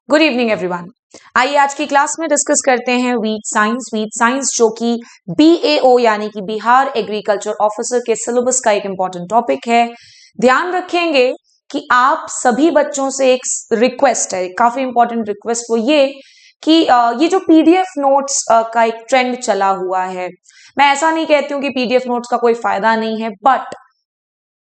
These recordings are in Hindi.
Good evening everyone. आइए आज की क्लास में डिस्कस करते हैं वीट साइंस जो कि BAO यानी कि बिहार एग्रीकल्चर ऑफिसर के सिलेबस का एक इंपॉर्टेंट टॉपिक है। ध्यान रखेंगे कि आप सभी बच्चों से एक रिक्वेस्ट है, काफी इंपॉर्टेंट रिक्वेस्ट, वो ये कि ये जो PDF नोट्स का एक ट्रेंड चला हुआ है, मैं ऐसा नहीं कहती हूँ कि PDF नोट्स का कोई फायदा नहीं है, बट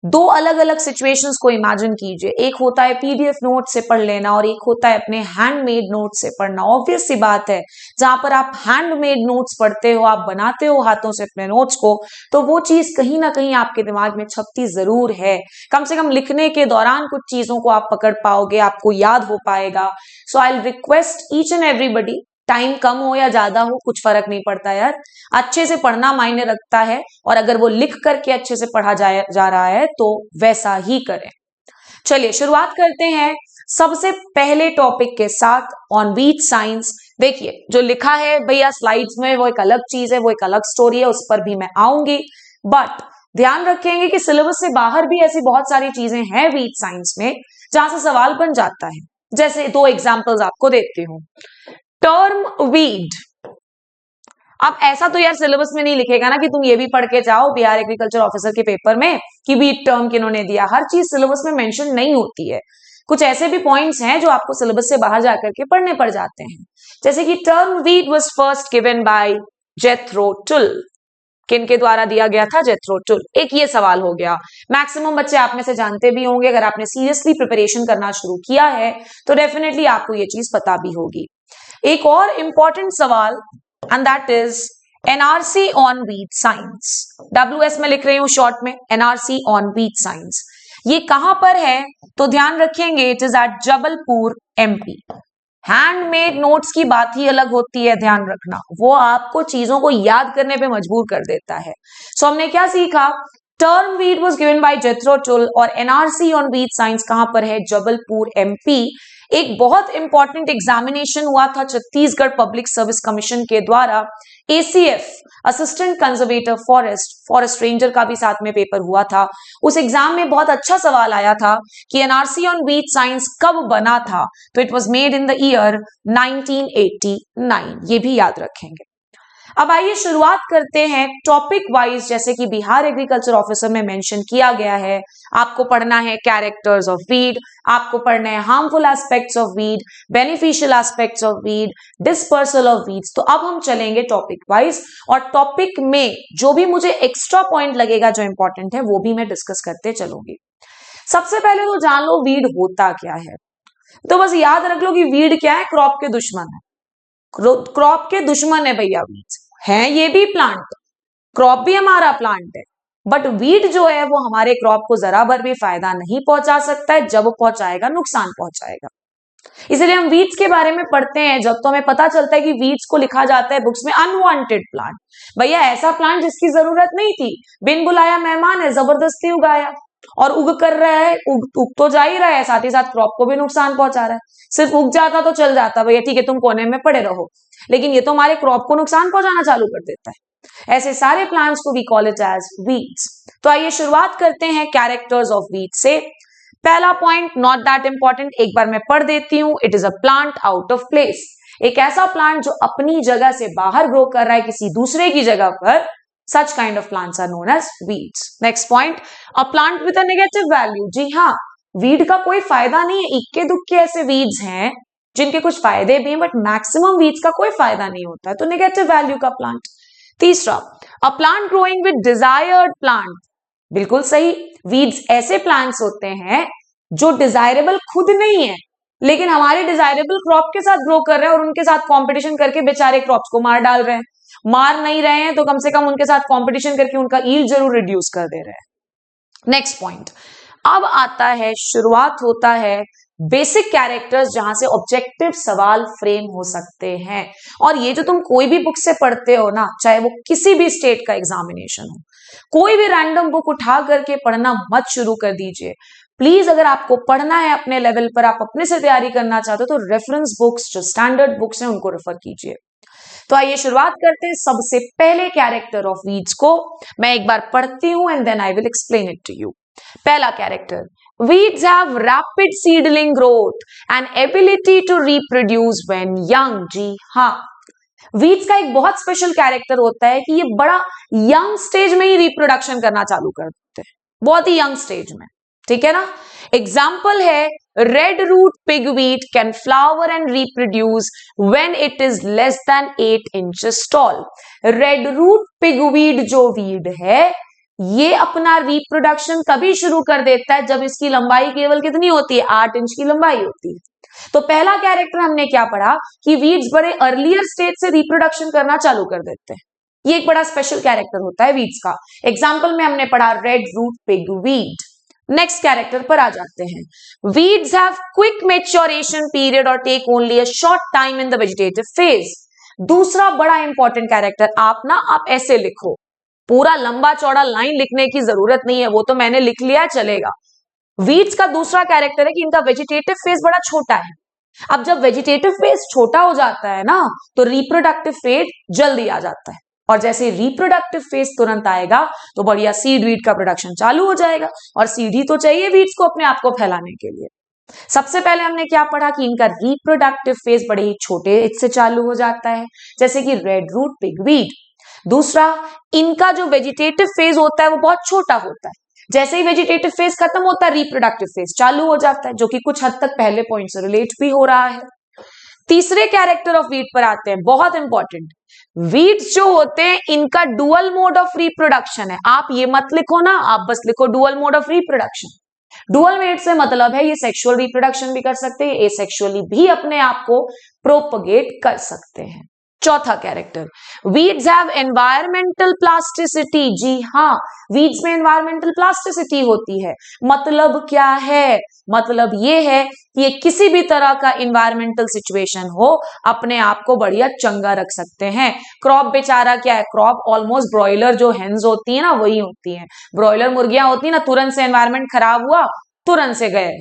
दो अलग अलग सिचुएशंस को इमेजिन कीजिए। एक होता है PDF नोट से पढ़ लेना और एक होता है अपने हैंडमेड नोट से पढ़ना। ऑब्वियस सी बात है, जहां पर आप हैंडमेड नोट्स पढ़ते हो, आप बनाते हो हाथों से अपने नोट्स को, तो वो चीज कहीं ना कहीं आपके दिमाग में छपती जरूर है। कम से कम लिखने के दौरान कुछ चीजों को आप पकड़ पाओगे, आपको याद हो पाएगा। So I request each and everybody, time कम हो या ज्यादा हो कुछ फर्क नहीं पड़ता यार, अच्छे से पढ़ना मायने रखता है, और अगर वो लिख करके अच्छे से पढ़ा जा रहा है तो वैसा ही करें। चलिए शुरुआत करते हैं सबसे पहले टॉपिक के साथ, ऑन वीट साइंस। देखिए जो लिखा है भैया स्लाइड्स में वो एक अलग चीज है, वो एक अलग स्टोरी है, उस पर भी मैं आऊंगी, बट ध्यान रखेंगे कि सिलेबस से बाहर भी ऐसी बहुत सारी चीजें हैं वीट साइंस में जहां से सवाल बन जाता है। जैसे दो एग्जाम्पल्स आपको देती हूं। टर्म वीड, अब ऐसा तो यार सिलेबस में नहीं लिखेगा ना कि तुम ये भी पढ़ के जाओ बिहार एग्रीकल्चर ऑफिसर के पेपर में कि वीड टर्म किन्होंने दिया। हर चीज सिलेबस में मेंशन नहीं होती है, कुछ ऐसे भी पॉइंट्स हैं जो आपको सिलेबस से बाहर जाकर के पढ़ने पड़ जाते हैं। जैसे कि term weed was first given by जेथरो tool, किनके द्वारा दिया गया था? जेथरो टुल। एक ये सवाल हो गया। मैक्सिमम बच्चे आप में से जानते भी होंगे, अगर आपने सीरियसली प्रिपरेशन करना शुरू किया है तो डेफिनेटली आपको ये चीज पता भी होगी। एक और इंपॉर्टेंट सवाल, and that is NRC on weed science. WS में लिख रही हूं शॉर्ट में, NRC ऑन वीट साइंस। ये कहां पर है तो ध्यान रखेंगे, it is at Jabalpur MP। Handmade notes की बात ही अलग होती है, ध्यान रखना, वो आपको चीजों को याद करने पे मजबूर कर देता है। सो हमने क्या सीखा? Term wheat was given by जेथरो tool और NRC ऑन वीट साइंस कहां पर है? जबलपुर MP। एक बहुत इंपॉर्टेंट एग्जामिनेशन हुआ था छत्तीसगढ़ पब्लिक सर्विस कमीशन के द्वारा, ACF assistant conservator forest ranger का भी साथ में पेपर हुआ था। उस एग्जाम में बहुत अच्छा सवाल आया था कि NRC ऑन वीट साइंस कब बना था, तो it was made in the year 1989। ये भी याद रखेंगे। अब आइए शुरुआत करते हैं टॉपिक वाइज। जैसे कि बिहार एग्रीकल्चर ऑफिसर में मेंशन किया गया है, आपको पढ़ना है कैरेक्टर्स ऑफ वीड, आपको पढ़ना है harmful aspects of weed, beneficial aspects of weed, dispersal of weeds. तो अब हम चलेंगे टॉपिक वाइज, और टॉपिक में जो भी मुझे एक्स्ट्रा पॉइंट लगेगा जो इंपॉर्टेंट है वो भी मैं डिस्कस करते चलूंगी। सबसे पहले तो जान लो वीड होता क्या है। तो बस याद रख लो कि वीड क्या है? क्रॉप के दुश्मन है। क्रॉप के दुश्मन है भैया वीड्स हैं, ये भी प्लांट, क्रॉप भी हमारा प्लांट है, बट वीड जो है वो हमारे क्रॉप को जरा भर भी फायदा नहीं पहुंचा सकता है, जब पहुंचाएगा नुकसान पहुंचाएगा। इसलिए हम वीड्स के बारे में पढ़ते हैं जब तो हमें पता चलता है कि वीड्स को लिखा जाता है बुक्स में अनवांटेड प्लांट। भैया ऐसा प्लांट जिसकी जरूरत नहीं थी, बिन बुलाया मेहमान है, जबरदस्ती उगाया और उग कर रहा है, उग तो जा ही रहा है, साथ ही साथ क्रॉप को भी नुकसान पहुंचा रहा है। सिर्फ उग जाता तो चल जाता, भैया ठीक है तुम कोने में पड़े रहो, लेकिन ये तो हमारे क्रॉप को नुकसान पहुंचाना चालू कर देता है। ऐसे सारे प्लांट्स को we call it as weeds. तो आइए शुरुआत करते हैं कैरेक्टर्स ऑफ वीड से। पहला पॉइंट नॉट दैट इंपॉर्टेंट, एक बार मैं पढ़ देती हूं। It is a plant out of place, एक ऐसा प्लांट जो अपनी जगह से बाहर ग्रो कर रहा है किसी दूसरे की जगह पर, such kind of plants are known as weeds. Next point, a plant with a negative value. जी हाँ, वीड का कोई फायदा नहीं है, इक्के दुक्के ऐसे वीड्स हैं जिनके कुछ फायदे भी हैं, बट मैक्सिमम वीड्स का कोई फायदा नहीं होता है, तो नेगेटिव वैल्यू का प्लांट। तीसरा, a plant growing with desired plant, बिल्कुल सही, वीड्स ऐसे प्लांट्स होते हैं जो डिजायरेबल खुद नहीं है, लेकिन हमारे डिजायरेबल क्रॉप के साथ ग्रो कर रहे हैं और उनके साथ कंपटीशन करके बेचारे क्रॉप्स को मार डाल रहे हैं। मार नहीं रहे हैं तो कम से कम उनके साथ कंपटीशन करके उनका यील्ड जरूर रिड्यूस कर दे रहे हैं। नेक्स्ट पॉइंट, अब आता है, शुरुआत होता है बेसिक कैरेक्टर्स जहां से ऑब्जेक्टिव सवाल फ्रेम हो सकते हैं। और ये जो तुम कोई भी बुक से पढ़ते हो ना, चाहे वो किसी भी स्टेट का एग्जामिनेशन हो, कोई भी रैंडम बुक उठा करके पढ़ना मत शुरू कर दीजिए प्लीज। अगर आपको पढ़ना है अपने लेवल पर, आप अपने से तैयारी करना चाहते हो, तो रेफरेंस बुक्स जो स्टैंडर्ड बुक्स हैं उनको रेफर कीजिए। तो आइए शुरुआत करते हैं सबसे पहले कैरेक्टर ऑफ वीड्स को। मैं एक बार पढ़ती हूं and then I will explain it to you. पहला character, Weeds have rapid seedling growth and ability to reproduce when young. जी हाँ, वीड्स का एक बहुत स्पेशल कैरेक्टर होता है कि ये बड़ा यंग स्टेज में ही रिप्रोडक्शन करना चालू कर देते हैं, बहुत ही यंग स्टेज में, ठीक है ना। एग्जाम्पल है red root pigweed can flower and reproduce when it is less than 8 inches tall. Red root pigweed जो वीड है ये अपना रिप्रोडक्शन तभी शुरू कर देता है जब इसकी लंबाई केवल कितनी होती है, 8 इंच की लंबाई होती है। तो पहला कैरेक्टर हमने क्या पढ़ा कि वीड्स बड़े अर्लियर स्टेज से रिप्रोडक्शन करना चालू कर देते हैं, ये एक बड़ा स्पेशल कैरेक्टर होता है वीड्स का। एग्जाम्पल में हमने पढ़ा red root pigweed. Next character पर आ जाते हैं। Weeds have quick maturation period और take only a short time in the vegetative phase. दूसरा बड़ा इंपॉर्टेंट कैरेक्टर आप ऐसे लिखो, पूरा लंबा चौड़ा लाइन लिखने की जरूरत नहीं है, वो तो मैंने लिख लिया चलेगा। वीड्स का दूसरा कैरेक्टर है कि इनका वेजिटेटिव फेज बड़ा छोटा है। अब जब वेजिटेटिव फेज छोटा हो जाता है ना तो रिप्रोडक्टिव फेज जल्दी आ जाता है, और जैसे रिप्रोडक्टिव फेज तुरंत आएगा तो बढ़िया सीड वीड का प्रोडक्शन चालू हो जाएगा, और सीड ही तो चाहिए वीड्स को अपने आप को फैलाने के लिए। सबसे पहले हमने क्या पढ़ा कि इनका रिप्रोडक्टिव फेज बड़े ही छोटे एज से चालू हो जाता है, जैसे कि रेड रूट पिगवीड। दूसरा, इनका जो वेजिटेटिव फेज होता है वो बहुत छोटा होता है, जैसे ही वेजिटेटिव फेज खत्म होता है रिप्रोडक्टिव फेज चालू हो जाता है, जो कि कुछ हद तक पहले पॉइंट से रिलेट भी हो रहा है। तीसरे कैरेक्टर ऑफ वीट पर आते हैं, बहुत इंपॉर्टेंट। वीड्स जो होते हैं इनका डुअल मोड ऑफ रिप्रोडक्शन है। आप ये मत लिखो ना, आप बस लिखो dual mode of reproduction. Dual made से मतलब है ये सेक्सुअल रिप्रोडक्शन भी कर सकते हैं, एसेक्सुअली भी अपने आप को प्रोपगेट कर सकते हैं। चौथा character, weeds have environmental plasticity. जी हाँ, वीड्स में एनवायरमेंटल प्लास्टिसिटी होती है। मतलब क्या है, मतलब ये है कि ये किसी भी तरह का एनवायरमेंटल सिचुएशन हो अपने आप को बढ़िया चंगा रख सकते हैं। क्रॉप बेचारा क्या है, क्रॉप ऑलमोस्ट ब्रॉयलर जो हेन्स होती है ना वही होती है, ब्रॉयलर मुर्गियां होती है ना, तुरंत से एनवायरमेंट खराब हुआ तुरंत से गए,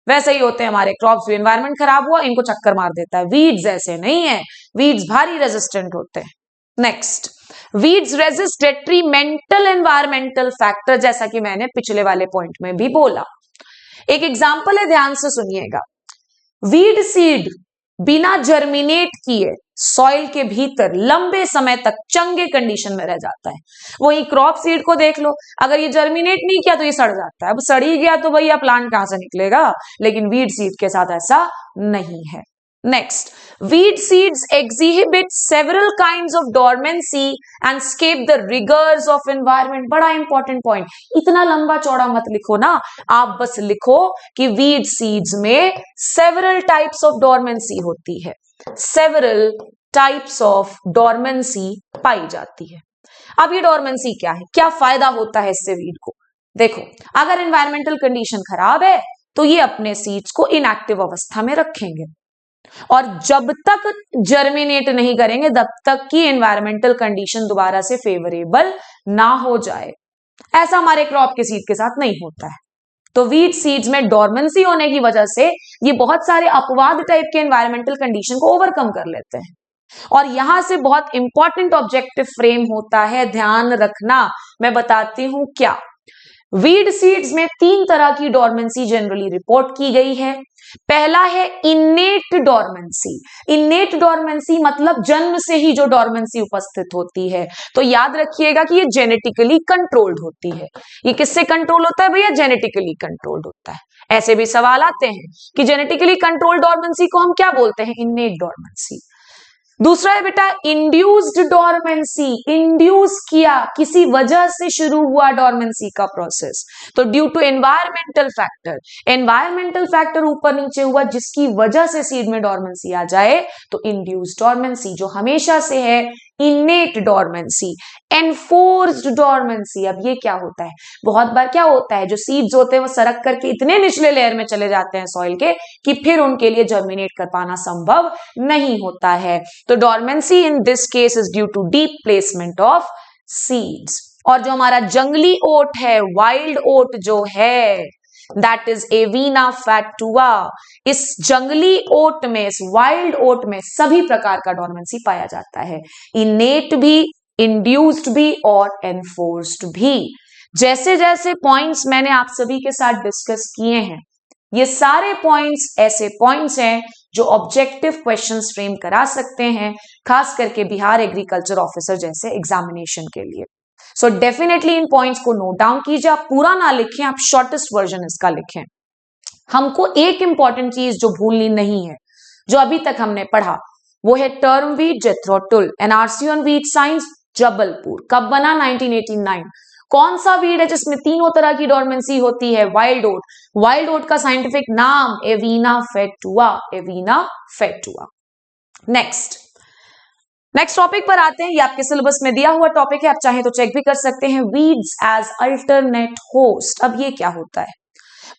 वैसे ही होते हैं हमारे क्रॉप्स भी, एनवायरमेंट खराब हुआ इनको चक्कर मार देता है। वीड्स ऐसे नहीं है, वीड्स भारी रेजिस्टेंट होते हैं। Next, weeds resist detrimental environmental factor, जैसा कि मैंने पिछले वाले पॉइंट में भी बोला। एक एग्जांपल है, ध्यान से सुनिएगा। वीड सीड बिना जर्मिनेट किए सॉइल के भीतर लंबे समय तक चंगे कंडीशन में रह जाता है। वही क्रॉप सीड को देख लो, अगर ये जर्मिनेट नहीं किया तो ये सड़ जाता है। अब सड़ ही गया तो भैया प्लांट कहां से निकलेगा, लेकिन वीड सीड के साथ ऐसा नहीं है। Next, weed seeds exhibit several kinds of dormancy and escape the rigors of environment। बड़ा इंपॉर्टेंट पॉइंट, इतना लंबा चौड़ा मत लिखो ना, आप बस लिखो कि वीड सीड्स में several types of dormancy होती है, several types of dormancy पाई जाती है। अब ये डोरमेंसी क्या है, क्या फायदा होता है इससे वीड को? देखो, अगर एनवायरमेंटल कंडीशन खराब है तो ये अपने सीड्स को इनएक्टिव अवस्था में रखेंगे, और जब तक जर्मिनेट नहीं करेंगे तब तक की एनवायरमेंटल कंडीशन दोबारा से फेवरेबल ना हो जाए। ऐसा हमारे क्रॉप के सीड के साथ नहीं होता है। तो वीट सीड्स में डोरमेंसी होने की वजह से ये बहुत सारे अपवाद टाइप के एनवायरमेंटल कंडीशन को ओवरकम कर लेते हैं, और यहां से बहुत इंपॉर्टेंट ऑब्जेक्टिव फ्रेम होता है, ध्यान रखना। मैं बताती हूं क्या। वीड सीड्स में 3 तरह की डोरमेंसी जनरली रिपोर्ट की गई है। पहला है इन्नेट डोरमेंसी। इन्नेट डोरमेंसी मतलब जन्म से ही जो डोरमेंसी उपस्थित होती है, तो याद रखिएगा कि ये जेनेटिकली कंट्रोल्ड होती है। ये किससे कंट्रोल होता है भैया? जेनेटिकली कंट्रोल्ड होता है। ऐसे भी सवाल आते हैं कि जेनेटिकली कंट्रोल्ड डोरमेंसी को हम क्या बोलते हैं? Innate dormancy. दूसरा है बेटा इंड्यूस्ड डोरमेंसी। इंड्यूस किया, किसी वजह से शुरू हुआ डोरमेंसी का प्रोसेस, तो due to environmental factor, environmental factor ऊपर नीचे हुआ जिसकी वजह से सीड में डोरमेंसी आ जाए, तो इंड्यूस्ड डोरमेंसी। जो हमेशा से है इनेट डोरमेंसी। एनफोर्स्ड डोरमेंसी, अब ये क्या होता है? बहुत बार क्या होता है, जो सीड्स होते हैं वो सरक करके इतने निचले लेयर में चले जाते हैं सॉइल के कि फिर उनके लिए जर्मिनेट कर पाना संभव नहीं होता है। तो dormancy in this case is due to deep placement of seeds. और जो हमारा जंगली ओट है, वाइल्ड ओट जो है, दैट इज एविना फैटुआ। इस जंगली ओट में, इस वाइल्ड ओट में सभी प्रकार का डोरमेंसी पाया जाता है, इनेट भी, इंड्यूस्ड भी और एनफोर्स्ड भी। जैसे जैसे पॉइंट्स मैंने आप सभी के साथ डिस्कस किए हैं, ये सारे पॉइंट्स ऐसे पॉइंट्स हैं जो ऑब्जेक्टिव क्वेश्चंस फ्रेम करा सकते हैं, खास करके बिहार एग्रीकल्चर ऑफिसर जैसे एग्जामिनेशन के लिए। सो डेफिनेटली इन पॉइंट्स को नोट डाउन कीजिए। आप पूरा ना लिखें, आप शॉर्टेस्ट वर्जन इसका लिखें। हमको एक इंपॉर्टेंट चीज जो भूलनी नहीं है, जो अभी तक हमने पढ़ा, वो है term weed Jethro Tull, NRC on weed science Jabalpur. कब बना? 1989। कौन सा वीड है जिसमें तीनों तरह की डोरमेंसी होती है? वाइल्ड ओट। वाइल्ड ओट का साइंटिफिक नाम एविना फेटुआ, एविना फेटुआ। नेक्स्ट टॉपिक पर आते हैं। ये आपके सिलेबस में दिया हुआ टॉपिक है, आप चाहें तो चेक भी कर सकते हैं। Weeds as alternate host. अब ये क्या होता है?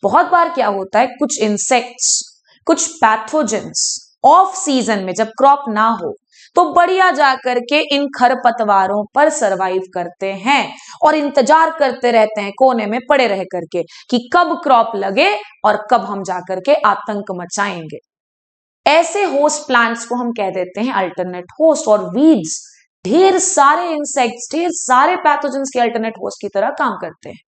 बहुत बार क्या होता है, कुछ इंसेक्ट्स, कुछ पैथोजेंस ऑफ सीजन में जब क्रॉप ना हो तो बढ़िया जाकर के इन खरपतवारों पर सरवाइव करते हैं और इंतजार करते रहते हैं कोने में पड़े रह करके कि कब क्रॉप लगे और कब हम जाकर के आतंक मचाएंगे। ऐसे होस्ट प्लांट्स को हम कह देते हैं अल्टरनेट होस्ट। और वीड्स ढेर सारे इंसेक्ट्स, ढेर सारे पैथोजेंस के अल्टरनेट होस्ट की तरह काम करते हैं।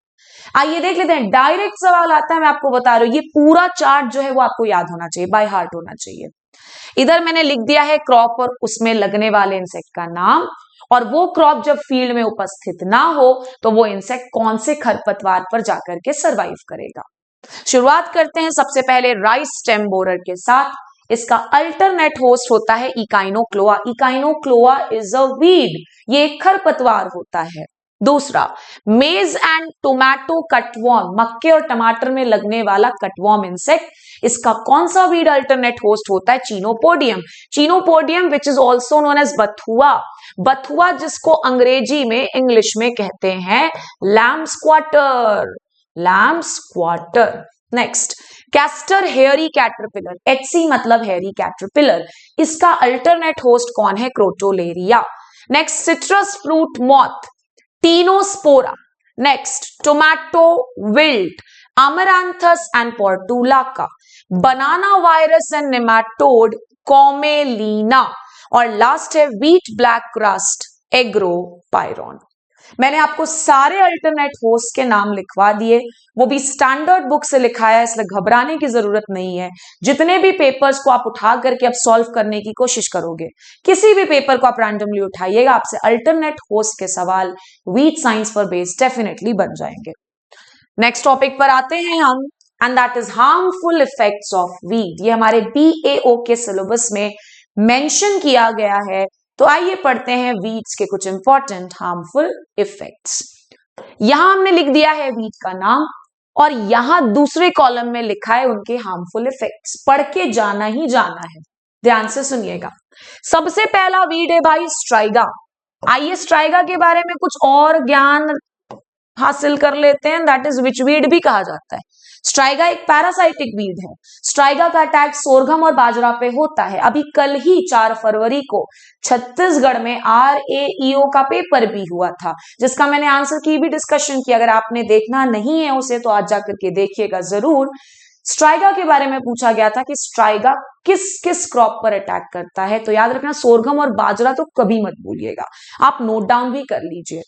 आइए देख लेते हैं। डायरेक्ट सवाल आता है, मैं आपको बता रही हूं, ये पूरा चार्ट जो है वो आपको याद होना चाहिए, बाय हार्ट होना चाहिए। इधर मैंने लिख दिया है क्रॉप और उसमें लगने वाले इंसेक्ट का नाम, और वो क्रॉप जब फील्ड में उपस्थित ना हो तो वो इंसेक्ट कौन से खरपतवार पर जाकर के सरवाइव करेगा। शुरुआत करते हैं सबसे पहले राइस स्टेम बोरर के साथ। इसका अल्टरनेट होस्ट होता है इकाइनोक्लोआ। इकाइनोक्लोआ इज अ वीड, ये एक खरपतवार होता है। दूसरा, मेज एंड टोमेटो कटवर्म, मक्के और टमाटर में लगने वाला कटवर्म इंसेक्ट, इसका कौन सा वीड अल्टरनेट होस्ट होता है? Chenopodium. Chenopodium which is also known as bathua. बथुआ जिसको अंग्रेजी में, इंग्लिश में कहते हैं lamb's quarter, lamb's quarter. Next, castor hairy caterpillar, HC मतलब हेयरी कैटरपिलर, इसका अल्टरनेट होस्ट कौन है? Crotalaria. Next, citrus fruit moth, tinospora. Next, tomato wilt, amaranthus and portulaca. Banana virus and nematode, commelina. और लास्ट है व्हीट ब्लैक क्रस्ट, एग्रोपायरॉन। मैंने आपको सारे अल्टरनेट होस्ट के नाम लिखवा दिए, वो भी स्टैंडर्ड बुक से लिखाया है, इसलिए घबराने की जरूरत नहीं है। जितने भी पेपर्स को आप उठा करके अब सॉल्व करने की कोशिश करोगे, किसी भी पेपर को आप रैंडमली उठाइएगा, आपसे अल्टरनेट होस्ट के सवाल वीट साइंस पर बेस्ड डेफिनेटली बन जाएंगे। नेक्स्ट टॉपिक पर आते हैं हम, and that is harmful effects of wheat. ये हमारे BAO के सिलेबस में मेंशन किया गया है। तो आइए पढ़ते हैं वीट्स के कुछ इंपॉर्टेंट हार्मफुल इफेक्ट्स। यहां हमने लिख दिया है वीट का नाम, और यहां दूसरे कॉलम में लिखा है उनके हार्मफुल इफेक्ट्स। पढ़ के जाना ही जाना है, ध्यान से सुनिएगा। सबसे पहला वीड है भाई स्ट्राइगा। आइए स्ट्राइगा के बारे में कुछ और ज्ञान हासिल कर लेते हैं। दैट इज विच वीड भी कहा जाता है। स्ट्राइगा एक पैरासाइटिक वीड है। स्ट्राइगा का अटैक सोरघम और बाजरा पे होता है। अभी कल ही 4 फरवरी को छत्तीसगढ़ में RAEO का पेपर भी हुआ था, जिसका मैंने आंसर की भी डिस्कशन किया। अगर आपने देखना नहीं है उसे तो आज जाकर के देखिएगा जरूर। स्ट्राइगा के बारे में पूछा गया था कि स्ट्राइगा किस किस क्रॉप पर अटैक करता है, तो याद रखना सोरघम और बाजरा तो कभी मत भूलिएगा, आप नोट डाउन भी कर लीजिए।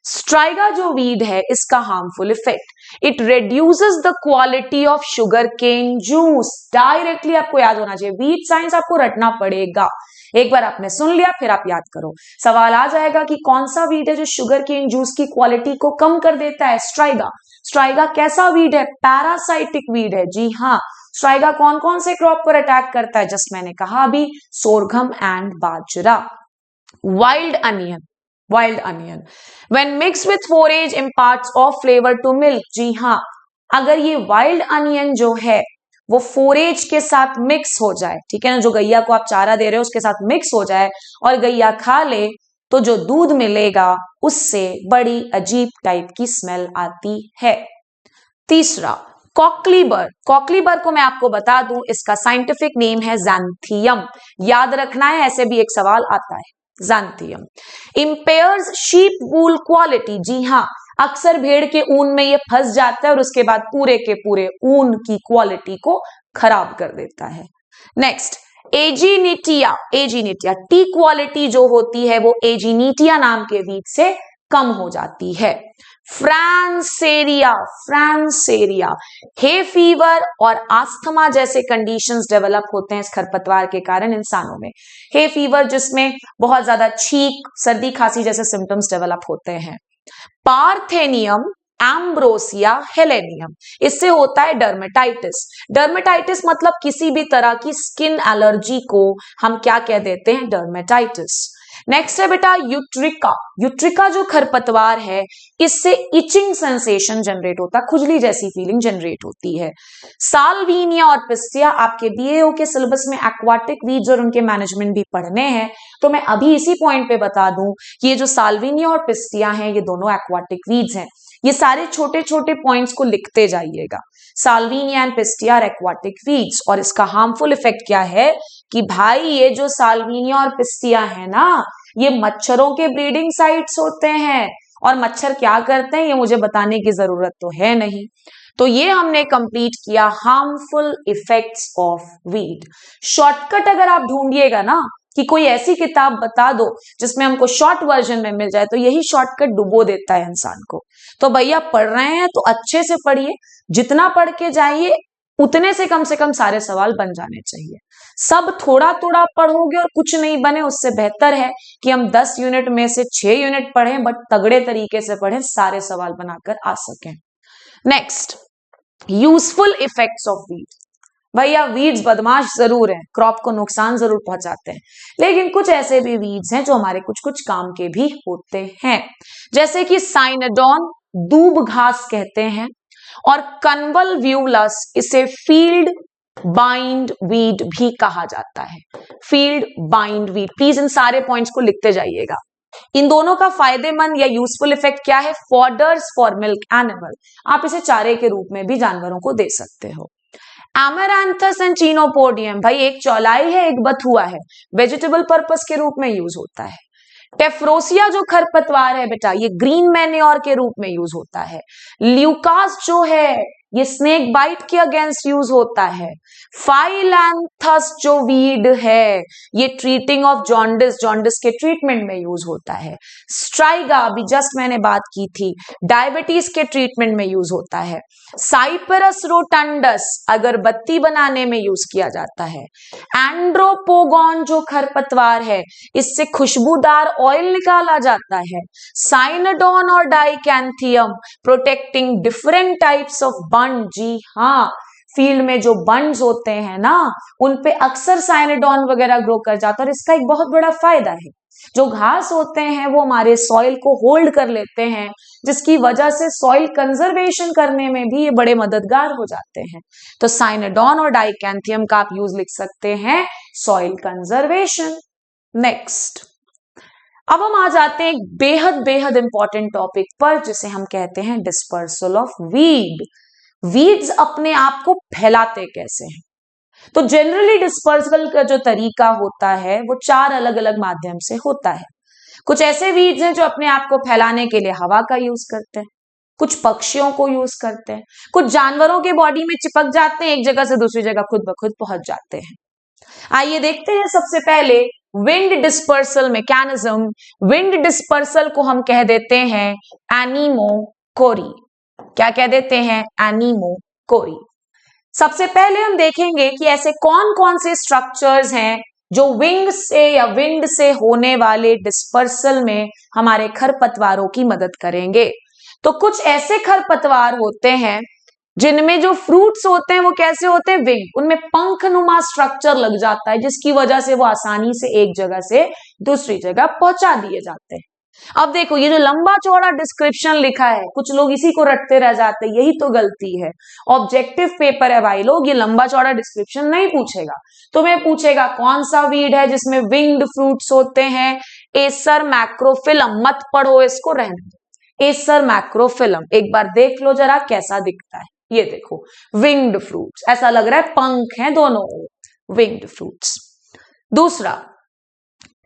स्ट्राइगा जो वीड है, इसका harmful effect, it reduces the quality of sugar cane juice. Directly आपको याद होना चाहिए, वीट साइंस आपको रटना पड़ेगा। एक बार आपने सुन लिया फिर आप याद करो। सवाल आ जाएगा कि कौन सा वीड है जो शुगर केन जूस की क्वालिटी को कम कर देता है? स्ट्राइगा। स्ट्राइगा कैसा वीड है? पैरासाइटिक वीड है। जी हाँ, स्ट्राइगा कौन कौन से क्रॉप पर अटैक करता है? जस्ट मैंने कहा अभी, sorghum and bajra. Wild onion, wild onion when mix with forage imparts off flavour to milk. जी हाँ, अगर ये वाइल्ड अनियन जो है वो फोरेज के साथ मिक्स हो जाए, ठीक है ना, जो गैया को आप चारा दे रहे हो उसके साथ मिक्स हो जाए और गैया खा ले, तो जो दूध मिलेगा उससे बड़ी अजीब टाइप की स्मेल आती है। तीसरा, कॉकलीबर। कॉकलीबर को मैं आपको बता दूं, इसका साइंटिफिक नेम है ज़ैंथियम। याद रखना है, ऐसे भी एक सवाल आता है। ज़ैंथियम इंपेयर्स शीप वूल क्वालिटी। जी हाँ, अक्सर भेड़ के ऊन में ये फंस जाता है और उसके बाद पूरे के पूरे ऊन की क्वालिटी को खराब कर देता है। नेक्स्ट, एजीनिटिया। एजीनिटिया टी क्वालिटी जो होती है वो एजीनिटिया नाम के वीट से कम हो जाती है। फ्रांसेरिया, फ्रांसेरिया। हे फीवर और आस्थमा जैसे कंडीशंस डेवलप होते हैं इस खरपतवार के कारण इंसानों में। हे फीवर जिसमें बहुत ज्यादा छींक, सर्दी खांसी जैसे सिम्टम्स डेवलप होते हैं। पार्थेनियम, एम्ब्रोसिया, हेलेनियम, इससे होता है डर्मेटाइटिस। डर्मेटाइटिस मतलब किसी भी तरह की स्किन एलर्जी को हम क्या कह देते हैं, डर्मेटाइटिस। नेक्स्ट है बेटा यूट्रिका। यूट्रिका जो खरपतवार है इससे इचिंग सेंसेशन जनरेट होता है, खुजली जैसी फीलिंग जनरेट होती है। साल्विनिया और पिस्टिया आपके बीएओ के सिलेबस में एक्वाटिक वीड्स और उनके मैनेजमेंट भी पढ़ने हैं, तो मैं अभी इसी पॉइंट पे बता दूं कि ये जो साल्विनिया और पिस्टिया हैं ये दोनों एक्वाटिक वीड्स हैं। ये सारे छोटे छोटे पॉइंट्स को लिखते जाइएगा। Salvinia and pistia aquatic weeds, और इसका हार्मफुल इफेक्ट क्या है कि भाई ये जो साल्विनिया और पिस्टिया है ना, ये मच्छरों के ब्रीडिंग साइट्स होते हैं, और मच्छर क्या करते हैं ये मुझे बताने की जरूरत तो है नहीं। तो ये हमने कंप्लीट किया harmful effects of weed. Shortcut अगर आप ढूंढिएगा ना कि कोई ऐसी किताब बता दो जिसमें हमको शॉर्ट वर्जन में मिल जाए, तो यही शॉर्टकट डुबो देता है इंसान को। तो भैया पढ़ रहे हैं तो अच्छे से पढ़िए, जितना पढ़ के जाइए उतने से कम सारे सवाल बन जाने चाहिए। सब थोड़ा थोड़ा पढ़ोगे और कुछ नहीं बने, उससे बेहतर है कि हम 10 यूनिट में से 6 यूनिट पढ़ें, बट तगड़े तरीके से पढ़ें, सारे सवाल बनाकर आ सकें। Next, useful effects of weed. भैया वीड्स बदमाश जरूर हैं, क्रॉप को नुकसान जरूर पहुंचाते हैं, लेकिन कुछ ऐसे भी वीड्स हैं जो हमारे कुछ कुछ काम के भी होते हैं, जैसे कि साइनोडोन, दूब घास कहते हैं, और कन्वल्व्यूलस, इसे फील्ड बाइंड वीड भी कहा जाता है। फील्ड बाइंड वीड, प्लीज इन सारे पॉइंट्स को लिखते जाइएगा। इन दोनों का फायदेमंद या यूजफुल इफेक्ट क्या है, फॉडर्स फॉर मिल्क एनिमल, आप इसे चारे के रूप में भी जानवरों को दे सकते हो। एमेरांथस एंड चीनोपोडियम, भाई एक चौलाई है एक बथुआ है, वेजिटेबल पर्पस के रूप में यूज होता है। टेफ्रोसिया जो खरपतवार है बेटा, ये ग्रीन मैन्योर के रूप में यूज होता है। ल्यूकास जो है ये स्नेक बाइट के अगेंस्ट यूज होता है। फाइलैंथस जो वीड है ये ट्रीटिंग ऑफ जॉन्डिस, जॉन्डिस के ट्रीटमेंट में यूज होता है। स्ट्राइगा, अभी जस्ट मैंने बात की थी, डायबिटीज के ट्रीटमेंट में यूज होता है। साइपरस रोटंडस अगरबत्ती बनाने में यूज किया जाता है। एंड्रोपोगॉन जो खरपतवार है इससे खुशबूदार ऑयल निकाला जाता है। साइनोडोन और डाइकैंथियम प्रोटेक्टिंग डिफरेंट टाइप्स ऑफ बंड, जी हाँ, फील्ड में जो बंड्स होते हैं ना उन पे अक्सर साइनोडोन वगैरह ग्रो कर जाता है, और इसका एक बहुत बड़ा फायदा है, जो घास होते हैं वो हमारे सॉइल को होल्ड कर लेते हैं, जिसकी वजह से सॉइल कंजर्वेशन करने में भी ये बड़े मददगार हो जाते हैं। तो साइनोडोन और डाइकैंथियम का आप यूज लिख सकते हैं, सॉइल कंजर्वेशन। नेक्स्ट, अब हम आ जाते हैं एक बेहद बेहद इंपॉर्टेंट टॉपिक पर, जिसे हम कहते हैं डिस्पर्सल ऑफ वीड। वीड्स अपने आप को फैलाते कैसे हैं? तो जनरली डिस्पर्सल का जो तरीका होता है वो 4 अलग अलग माध्यम से होता है। कुछ ऐसे वीड्स हैं जो अपने आप को फैलाने के लिए हवा का यूज करते हैं, कुछ पक्षियों को यूज करते हैं, कुछ जानवरों के बॉडी में चिपक जाते हैं, एक जगह से दूसरी जगह खुद ब खुद पहुंच जाते हैं। आइए देखते हैं सबसे पहले wind dispersal mechanism. Wind dispersal को हम कह देते हैं एनीमोकोरी। क्या कह देते हैं? एनीमोकोरी। सबसे पहले हम देखेंगे कि ऐसे कौन कौन से स्ट्रक्चर्स हैं जो विंग से या विंड से होने वाले डिस्पर्सल में हमारे खरपतवारों की मदद करेंगे। तो कुछ ऐसे खरपतवार होते हैं जिनमें जो फ्रूट्स होते हैं वो कैसे होते हैं? विंग, उनमें पंखनुमा स्ट्रक्चर लग जाता है, जिसकी वजह से वो आसानी से एक जगह से दूसरी जगह पहुंचा दिए जाते हैं। अब देखो ये जो लंबा चौड़ा डिस्क्रिप्शन लिखा है, कुछ लोग इसी को रटते रह जाते हैं, यही तो गलती है। ऑब्जेक्टिव पेपर है भाई लोग, ये लंबा चौड़ा डिस्क्रिप्शन नहीं पूछेगा, तुम्हें पूछेगा कौन सा वीड है जिसमें विंग्ड फ्रूट्स होते हैं। एसर मैक्रोफिलम, मत पढ़ो इसको, रहने दो। एसर मैक्रोफिलम एक बार देख लो जरा कैसा दिखता है। ये देखो विंग्ड फ्रूट्स, ऐसा लग रहा है पंख हैं दोनों, विंग्ड फ्रूट्स। दूसरा,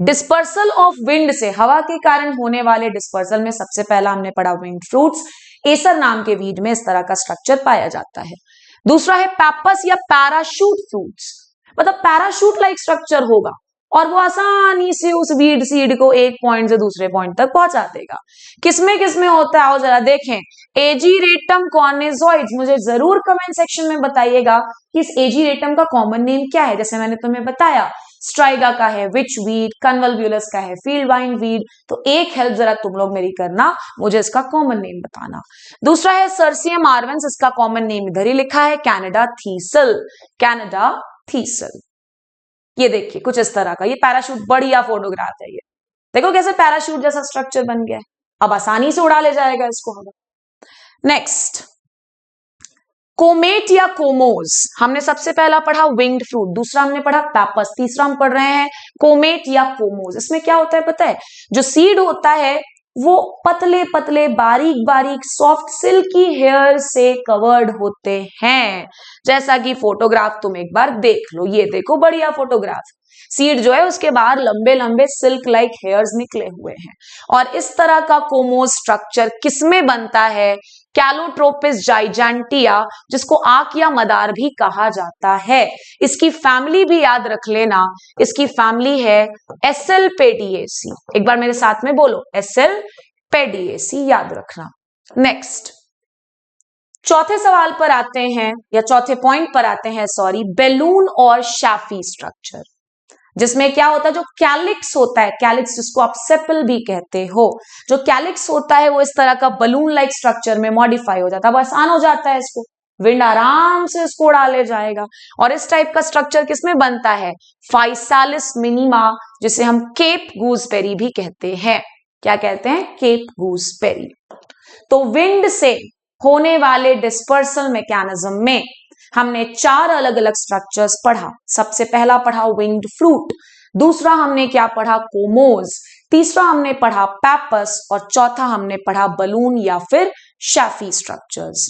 डिस्पर्सल ऑफ विंड से, हवा के कारण होने वाले डिस्पर्सल में सबसे पहला हमने पढ़ा विंड फ्रूट्स। एसर नाम के वीड में इस तरह का स्ट्रक्चर पाया जाता है। दूसरा है पैपस या पैराशूट फ्रूट्स, मतलब पैराशूट लाइक स्ट्रक्चर होगा, और वो आसानी से उस वीड सीड को एक पॉइंट से दूसरे पॉइंट तक पहुंचा देगा। किसमें होता है, आओ जरा देखें। एजीरेटम कॉर्निजोइड्स, मुझे जरूर कमेंट सेक्शन में बताइएगा कि इस एजीरेटम का कॉमन नेम क्या है। जैसे मैंने तुम्हें बताया, स्ट्राइगा का है विच वीड, कन्वल्व्यूलस का है फील्ड वाइन वीड। तो एक हेल्प जरा तुम लोग मेरी करना, मुझे इसका कॉमन नेम बताना। दूसरा है सर्सियम आर्वेंस, इसका कॉमन नेम इधर ही लिखा है, कैनेडा थीसल, कैनेडा थीसल। ये देखिए कुछ इस तरह का, ये पैराशूट, बढ़िया फोटोग्राफ है ये। देखो कैसे पैराशूट जैसा स्ट्रक्चर बन गया है, अब आसानी से उड़ा ले जाएगा इसको हवा। नेक्स्ट, कोमेट या कोमोज, हमने सबसे पहला पढ़ा विंग्ड फ्रूट, दूसरा हमने पढ़ा पैपस, तीसरा हम पढ़ रहे हैं कोमेट या कोमोज। इसमें क्या होता है पता है, जो सीड होता है वो पतले पतले बारीक बारीक सॉफ्ट सिल्की हेयर से कवर्ड होते हैं। जैसा कि फोटोग्राफ तुम एक बार देख लो, ये देखो बढ़िया फोटोग्राफ, सीड जो है उसके बाहर लंबे लंबे सिल्क लाइक हेयर्स निकले हुए हैं। और इस तरह का कोमोज स्ट्रक्चर किसमें बनता है, कैलोट्रोपिस जाइजेंटिया, जिसको आंख या मदार भी कहा जाता है। इसकी फैमिली भी याद रख लेना, इसकी फैमिली है एसेल्पेडिएसी। एक बार मेरे साथ में बोलो, एसेल्पेडिएसी, याद रखना। नेक्स्ट, चौथे सवाल पर आते हैं, या चौथे पॉइंट पर आते हैं, सॉरी, बैलून और शैफी स्ट्रक्चर, जिसमें क्या होता है, जो कैलिक्स होता है, कैलिक्स जिसको आप सेपल भी कहते हो, जो कैलिक्स होता है वो इस तरह का बलून लाइक स्ट्रक्चर में मॉडिफाई हो जाता है। अब आसान हो जाता है इसको, विंड आराम से इसको उड़ा ले जाएगा। और इस टाइप का स्ट्रक्चर किसमें बनता है, फाइसालिस मिनिमा, जिसे हम केप गूजबेरी भी कहते हैं। क्या कहते हैं, केप गूजबेरी। तो विंड से होने वाले डिस्पर्सल मैकेनिज्म में हमने 4 अलग अलग स्ट्रक्चर्स पढ़ा। सबसे पहला पढ़ा विंग्ड फ्रूट, दूसरा हमने क्या पढ़ा, कोमोज, तीसरा हमने पढ़ा पैपस, और चौथा हमने पढ़ा बलून या फिर शैफी स्ट्रक्चर्स।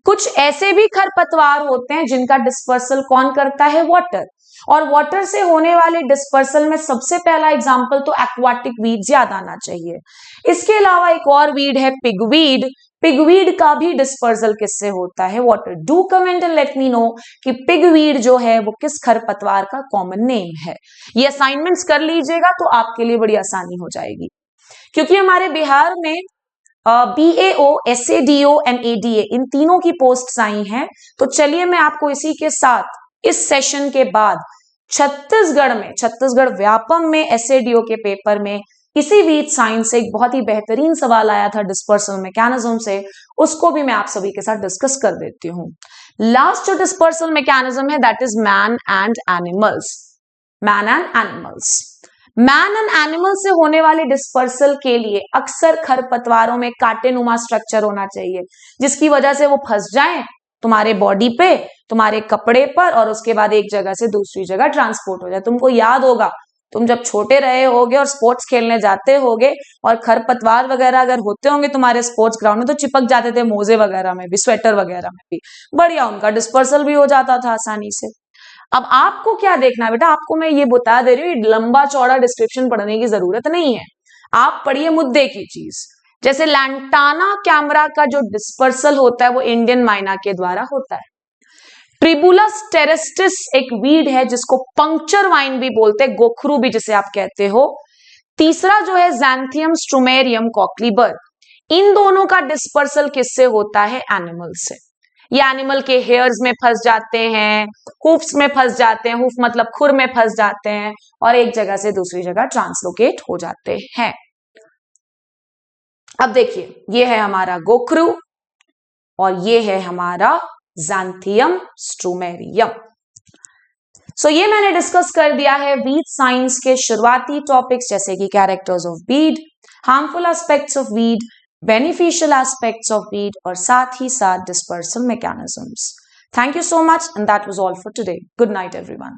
कुछ ऐसे भी खरपतवार होते हैं जिनका डिस्पर्सल कौन करता है, वाटर, और वाटर से होने वाले डिस्पर्सल में सबसे पहला एग्जांपल तो एक्वाटिक वीड याद आना चाहिए। इसके अलावा एक और वीड है पिगवीड, पिगवीड का भी डिस्पर्सल किससे होता है, water. Do comment and let me know कि पिगवीड जो है वो किस खरपतवार का कॉमन नेम है। ये असाइनमेंट्स कर लीजिएगा तो आपके लिए बड़ी आसानी हो जाएगी, क्योंकि हमारे बिहार में BAO, SADO एंड ADA इन तीनों की पोस्ट आई हैं। तो चलिए मैं आपको इसी के साथ इस सेशन के बाद छत्तीसगढ़ व्यापम में SADO के पेपर में इसी वीट साइंस से एक बहुत ही बेहतरीन सवाल आया था डिस्पर्सल मैकेनिज्म से, उसको भी मैं आप सभी के साथ डिस्कस कर देती हूँ। लास्ट जो डिस्पर्सल मैकेनिज्म है that is man and animals. Man and animals, man and animal से होने वाले डिस्पर्सल के लिए अक्सर खरपतवारों में कांटेनुमा स्ट्रक्चर होना चाहिए, जिसकी वजह से वो फंस जाएं तुम्हारे बॉडी पे, तुम्हारे कपड़े पर, और उसके बाद एक जगह से दूसरी जगह ट्रांसपोर्ट हो जाए। तुमको याद होगा, तुम जब छोटे रहे होगे और स्पोर्ट्स खेलने जाते होगे और खरपतवार वगैरह अगर होते होंगे तुम्हारे स्पोर्ट्स ग्राउंड में, तो चिपक जाते थे मोजे वगैरह में भी, स्वेटर वगैरह में भी, बढ़िया उनका डिस्पर्सल भी हो जाता था आसानी से। अब आपको क्या देखना है बेटा, आपको मैं ये बता दे रही हूँ, लंबा चौड़ा डिस्क्रिप्शन पढ़ने की जरूरत नहीं है, आप पढ़िए मुद्दे की चीज। जैसे लैंटाना कैमरा का जो डिस्पर्सल होता है वो इंडियन माइना के द्वारा होता है। ट्रिबुलस टेरेस्टिस एक वीड है जिसको पंक्चर वाइन भी बोलते हैं, गोखरू भी जिसे आप कहते हो। तीसरा जो है ज़ैंथियम स्ट्रोमेरियम कॉक्लीबर। इन दोनों का डिस्पर्सल किससे होता है, एनिमल से। ये एनिमल के हेयर्स में फंस जाते हैं, हूफ्स में फंस जाते हैं, हूफ मतलब खुर में फंस जाते हैं, और एक जगह से दूसरी जगह ट्रांसलोकेट हो जाते हैं। अब देखिए, ये है हमारा गोखरू और ये है हमारा ज़ैंथियम स्ट्रोमेरियम। सो ये मैंने डिस्कस कर दिया है वीट साइंस के शुरुआती टॉपिक्स, जैसे कि characters of weed, harmful aspects of weed, beneficial aspects of weed, और साथ ही साथ dispersal mechanisms. Thank you so much and that was all for today. Good night everyone.